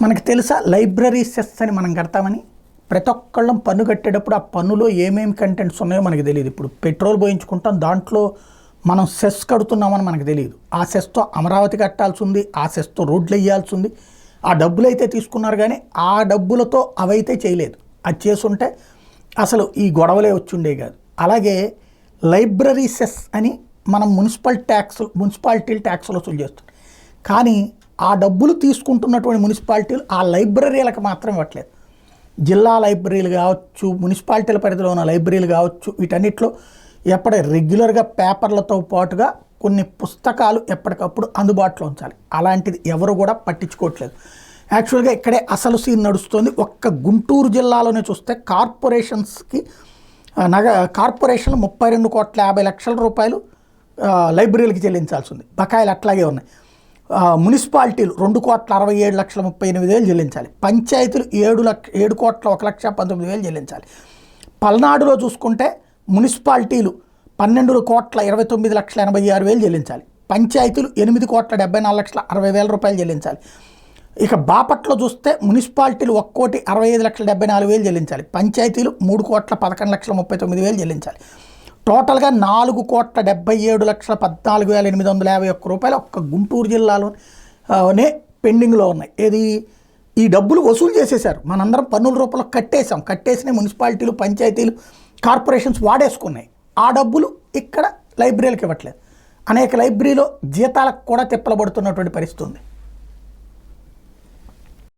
మనకు తెలుసా library cess అని మనం కడతామని? ప్రతి ఒక్కళ్ళం పన్ను కట్టేటప్పుడు ఆ పన్నులో ఏమేమి కంటెంట్స్ ఉన్నాయో మనకు తెలియదు. ఇప్పుడు పెట్రోల్ పోయించుకుంటాం, దాంట్లో మనం సెస్ కడుతున్నామని మనకు తెలియదు. ఆ సెస్తో అమరావతి కట్టాల్సి ఉంది, ఆ సెస్తో రోడ్లు వేయాల్సి ఉంది. ఆ డబ్బులు అయితే తీసుకున్నారు కానీ ఆ డబ్బులతో అవైతే చేయలేదు. అది చేసుంటే అసలు ఈ గొడవలే వచ్చుండే కాదు. అలాగే లైబ్రరీ సెస్ అని మనం మున్సిపాలిటీ ట్యాక్సులు వసూలు చేస్తాం. కానీ ఆ డబ్బులు తీసుకుంటున్నటువంటి మున్సిపాలిటీలు ఆ లైబ్రరీలకు మాత్రం ఇవ్వట్లేదు. జిల్లా లైబ్రరీలు కావచ్చు, మున్సిపాలిటీల పరిధిలో ఉన్న లైబ్రరీలు కావచ్చు, వీటన్నిటిలో రెగ్యులర్గా పేపర్లతో పాటుగా కొన్ని పుస్తకాలు ఎప్పటికప్పుడు అందుబాటులో ఉంచాలి. అలాంటిది ఎవరు కూడా పట్టించుకోవట్లేదు. యాక్చువల్గా ఇక్కడే అసలు సీన్ నడుస్తుంది. ఒక్క గుంటూరు జిల్లాలోనే చూస్తే కార్పొరేషన్స్కి కార్పొరేషన్లు 32,50,00,000 రూపాయలు లైబ్రరీలకి చెల్లించాల్సి ఉంది. బకాయిలు అట్లాగే ఉన్నాయి. మున్సిపాలిటీలు 2,67,38,000 చెల్లించాలి. పంచాయతీలు 7,01,19,000 చెల్లించాలి. పల్నాడులో చూసుకుంటే మున్సిపాలిటీలు 12,29,86,000 చెల్లించాలి. పంచాయతీలు 8,74,60,000 రూపాయలు చెల్లించాలి. ఇక బాపట్లో చూస్తే మున్సిపాలిటీలు 1,65,74,000 చెల్లించాలి. పంచాయతీలు 3,11,39,000 చెల్లించాలి. టోటల్గా 4,77,14,851 రూపాయలు ఒక్క గుంటూరు జిల్లాలోనే పెండింగ్లో ఉన్నాయి. ఈ డబ్బులు వసూలు చేసేశారు. మనందరం పన్నుల రూపంలో కట్టేసిన మున్సిపాలిటీలు, పంచాయతీలు, కార్పొరేషన్స్ వాడేసుకున్నాయి. ఆ డబ్బులు ఇక్కడ లైబ్రరీలకు ఇవ్వట్లేదు. అనేక లైబ్రరీలో జీతాలకు కూడా తిప్పలబడుతున్నటువంటి పరిస్థితి ఉంది.